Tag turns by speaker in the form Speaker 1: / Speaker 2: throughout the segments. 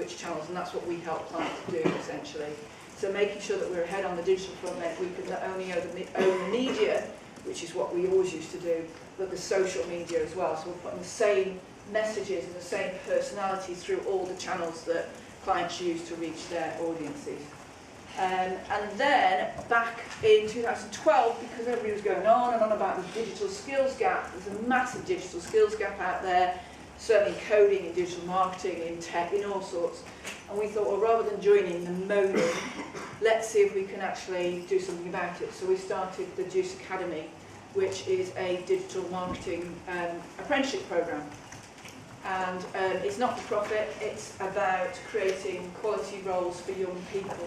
Speaker 1: which channels, and that's what we help clients do essentially. So making sure that we're ahead on the digital front meant we could not only own the media, which is what we always used to do, but the social media as well. So we're putting the same messages and the same personalities through all the channels that clients use to reach their audiences. And then back in 2012, because everybody was going on and on about the digital skills gap, there's a massive digital skills gap out there, certainly in coding, in digital marketing, in tech, in all sorts. And we thought, well, rather than joining the moaning, let's see if we can actually do something about it. So we started the Juice Academy, which is a digital marketing apprenticeship program. And it's not for profit, it's about creating quality roles for young people.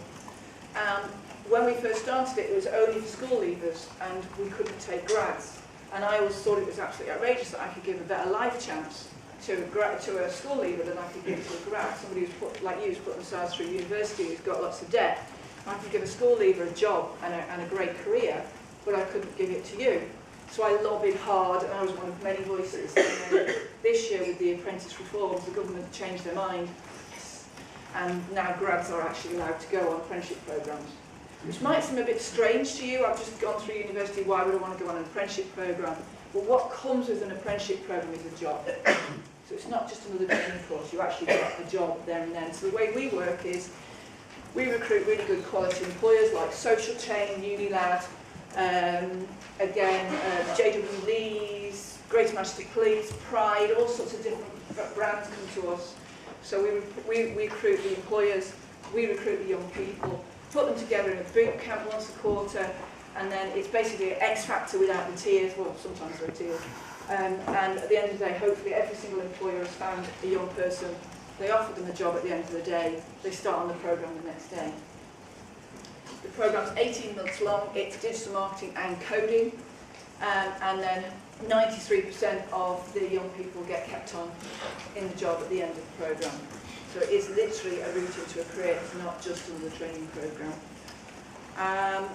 Speaker 1: When we first started it, it was only for school leavers, and we couldn't take grads. And I always thought it was absolutely outrageous that I could give a better life chance to a school leaver than I could give to a grad. Somebody who's put, like you, who's put themselves through university, who's got lots of debt. I could give a school leaver a job and a great career, but I couldn't give it to you. So I lobbied hard, and I was one of many voices. And then this year, with the apprentice reforms, the government changed their mind. And now grads are actually allowed to go on apprenticeship programmes, which might seem a bit strange to you. I've just gone through university, why would I want to go on an apprenticeship programme? But what comes with an apprenticeship programme is a job. So it's not just another training course, you actually get a job there and then. So the way we work is, we recruit really good quality employers like Social Chain, Unilad, JW Lee's, Greater Manchester Police, Pride, all sorts of different brands come to us. So we recruit the employers, we recruit the young people, put them together in a boot camp once a quarter, and then it's basically an X factor without the tears. Well, sometimes there are tears. And at the end of the day, hopefully every single employer has found a young person. They offer them a job at the end of the day. They start on the programme the next day. The programme's 18 months long. It's digital marketing and coding. And then 93% of the young people get kept on in the job at the end of the programme. So it is literally a route into a career. It's not just another training programme. And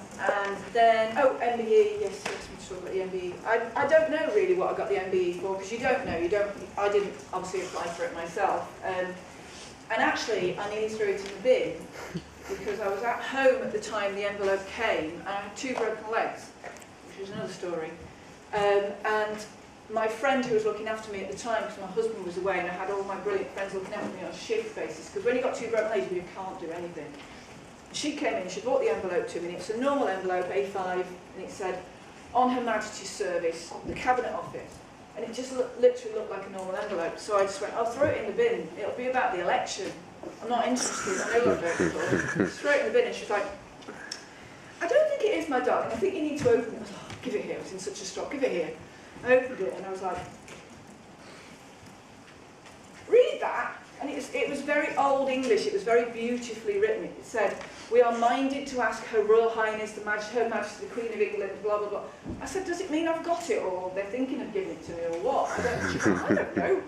Speaker 1: then, MBE, yes, let's talk about the MBE. I don't know really what I got the MBE for, because you don't know. I didn't obviously apply for it myself. And actually, I nearly threw it in the bin, because I was at home at the time the envelope came, and I had 2 broken legs, which is another story. And my friend who was looking after me at the time, because my husband was away, and I had all my brilliant friends looking after me on a shift basis, because when you've got 2 broken legs, you can't do anything. She came in, she brought the envelope to me, and it's a normal envelope, A5, and it said, on Her Majesty's service, the Cabinet Office. And it just literally looked like a normal envelope. So I just went, I'll throw it in the bin, it'll be about the election. I'm not interested, I know what I'm voting for. Just throw it in the bin, and she's like, I don't think it is, my darling, I think you need to open it. I was like, oh, give it here, it's in such a stock, give it here. I opened it, and I was like, read that. And it was very old English, it was very beautifully written. It said, we are minded to ask Her Royal Highness, Her Majesty, the Queen of England, blah, blah, blah. I said, does it mean I've got it, or they're thinking of giving it to me, or what? I don't know.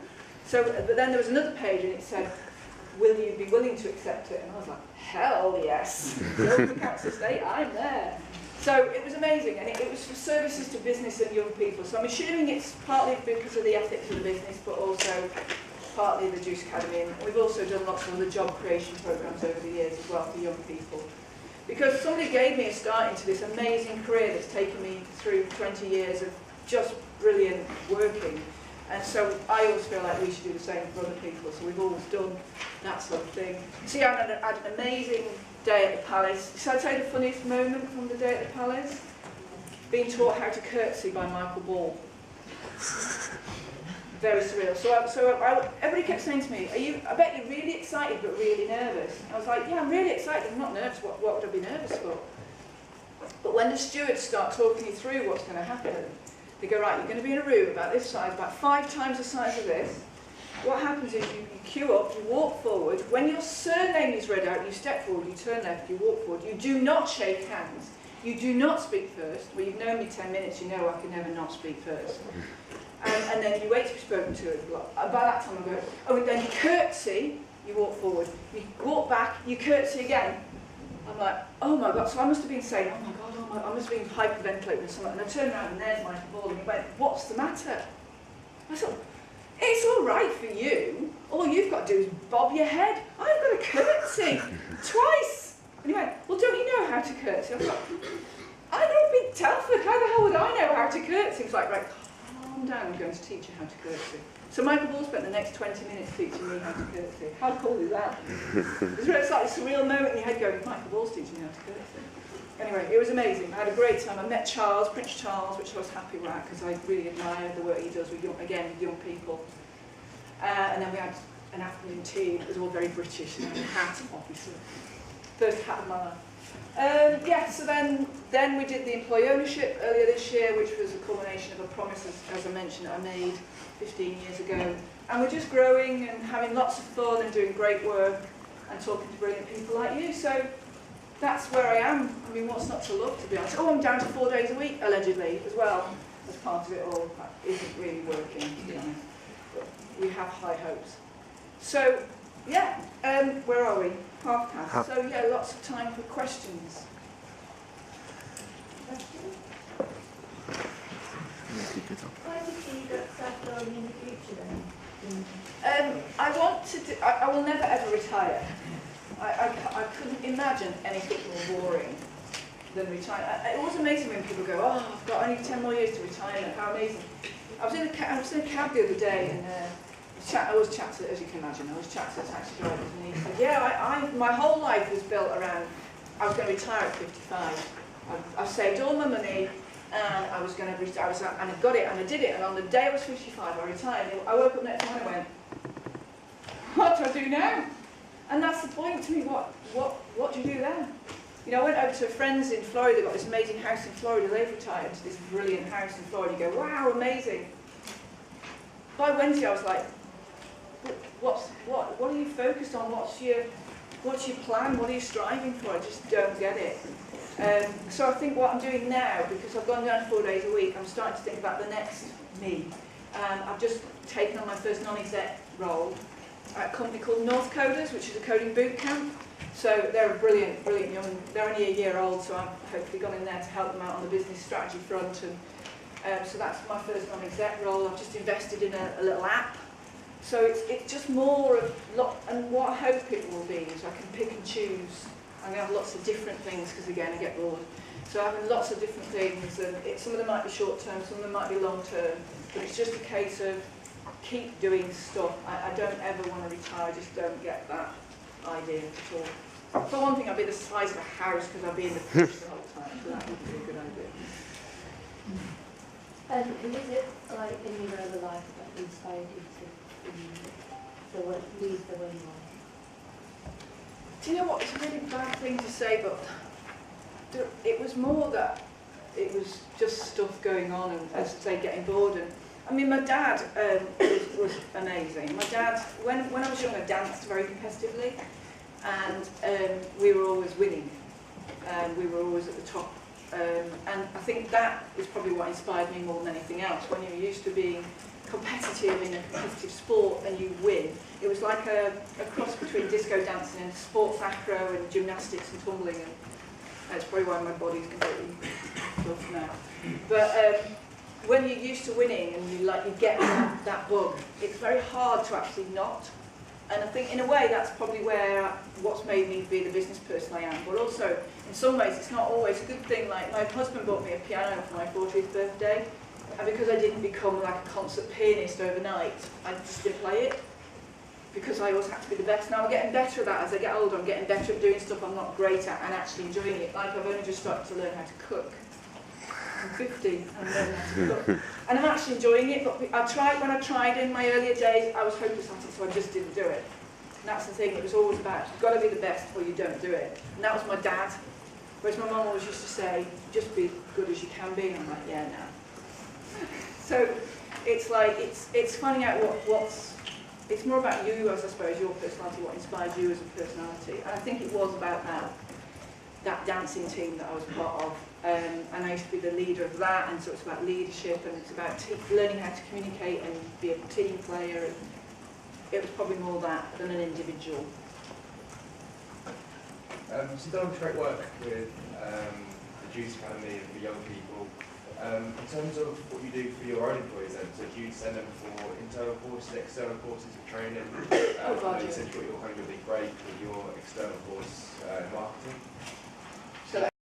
Speaker 1: So, but then there was another page, and it said, will you be willing to accept it? And I was like, hell yes. Go for Council Estate, I'm there. So it was amazing, and it was for services to business and young people. So I'm assuming it's partly because of the ethics of the business, but also partly the Juice Academy, and we've also done lots of other job creation programmes over the years as well for young people. Because somebody gave me a start into this amazing career that's taken me through 20 years of just brilliant working. And so I always feel like we should do the same for other people, so we've always done that sort of thing. See, I had an amazing day at the Palace. Shall I tell you the funniest moment from the day at the Palace? Being taught how to curtsy by Michael Ball. Very surreal. So everybody kept saying to me, I bet you're really excited but really nervous. I was like, yeah, I'm really excited, I'm not nervous, what would I be nervous for? But when the stewards start talking you through what's going to happen, they go, right, you're going to be in a room about this size, about 5 times the size of this. What happens is you queue up, you walk forward. When your surname is read out, you step forward, you turn left, you walk forward. You do not shake hands. You do not speak first. Well, you've known me 10 minutes, you know I can never not speak first. And then you wait to be spoken to. By that time I go, oh, and then you curtsy, you walk forward. You walk back, you curtsy again. I'm like, oh my God. So I must have been saying, oh my God, I must have been hyperventilating or something. And I turned around and there's Michael Ball, and he went, what's the matter? I thought, It's all right for you. All you've got to do is bob your head. I've got to curtsy twice. And he went, well, don't you know how to curtsy? I was like, I know Big Telford. How the hell would I know how to curtsy? He was like, right, calm down. I'm going to teach you how to curtsy. So Michael Ball spent the next 20 minutes teaching me how to curtsy. How cool is that? It's like a surreal moment in your head going, Michael Ball's teaching me how to curtsy. Anyway, it was amazing. I had a great time. I met Charles, Prince Charles, which I was happy with because I really admire the work he does with young people. And then we had an afternoon tea. It was all very British. And a hat, obviously. First hat of my life. Yeah, so then we did the employee ownership earlier this year, which was a culmination of a promise, as I mentioned, I made 15 years ago. And we're just growing and having lots of fun and doing great work and talking to brilliant people like you. So that's where I am. I mean, what's not to love, to be honest? Oh, I'm down to 4 days a week, allegedly, as well, as part of it all. That isn't really working, to be honest. But we have high hopes. So, yeah, where are we? Half past. So, yeah, lots of time for questions.
Speaker 2: Why do you see that staff growing in the future then?
Speaker 1: I want to do, I will never ever retire. I couldn't imagine anything more boring than retire. It was amazing when people go, oh, I've got only 10 more years to retirement, how amazing. I was in a cab the other day and I always chat to, as you can imagine, I always chat to taxi drivers and he said, yeah, my whole life was built around, I was going to retire at 55. I've saved all my money and I was going to retire, and I got it and I did it, and on the day I was 55 I retired. I woke up next morning and went, what do I do now? And that's the point to me, what do you do then? You know, I went over to friends in Florida, they've got this amazing house in Florida, they've retired to this brilliant house in Florida. You go, wow, amazing. By Wednesday I was like, what are you focused on? What's your plan? What are you striving for? I just don't get it. So I think what I'm doing now, because I've gone down 4 days a week, I'm starting to think about the next me. I've just taken on my first non-exec role at a company called North Coders, which is a coding boot camp. So they're a brilliant young, they're only a year old, so I've hopefully gone in there to help them out on the business strategy front. And so that's my first non-exec role. I've just invested in a little app. So it's just more of, and what I hope it will be is I can pick and choose. I'm going to have lots of different things, because again I get bored. So having lots of different things, and some of them might be short term, some of them might be long term, but it's just a case of keep doing stuff. I don't ever want to retire, I just don't get that idea at all. For one thing, I'd be the size of a house because I'd be in the bush the whole time, so that would be a good idea.
Speaker 2: And is it like in your other life that inspired you to leave the way you are?
Speaker 1: Do you know what? It's a really bad thing to say, but it was more that it was just stuff going on, and as I say, getting bored. And I mean, my dad was amazing. My dad, when I was young, I danced very competitively, and we were always winning. We were always at the top. And I think that is probably what inspired me more than anything else. When you're used to being competitive in a competitive sport and you win, it was like a cross between disco dancing and sports acro and gymnastics and tumbling, and that's probably why my body's completely tough now. But when you're used to winning and you get that bug, it's very hard to actually not. And I think in a way that's probably what's made me be the business person I am. But also, in some ways, it's not always a good thing. Like, my husband bought me a piano for my 40th birthday, and because I didn't become like a concert pianist overnight, I just didn't play it, because I always had to be the best. Now I'm getting better at that as I get older. I'm getting better at doing stuff I'm not great at and actually enjoying it. Like, I've only just started to learn how to cook. I'm 50 and I'm learning how to cook. And I'm actually enjoying it, but when I tried in my earlier days, I was hopeless at it, so I just didn't do it. And that's the thing, it was always about, you've got to be the best or you don't do it. And that was my dad. Whereas my mum always used to say, just be good as you can be. And I'm like, yeah, no. So it's like, it's finding out it's more about you, as I suppose, your personality, what inspired you as a personality. And I think it was about that dancing team that I was part of. And I used to be the leader of that, and so it's about leadership, and it's about learning how to communicate and be a team player. And it was probably more that than an individual.
Speaker 3: So you've done great work with the Juice Academy and for young people. In terms of what you do for your own employees then, so do you send them for internal courses, external courses of training?
Speaker 1: God,
Speaker 3: You
Speaker 1: yeah.
Speaker 3: said you've got your big break with your external course marketing.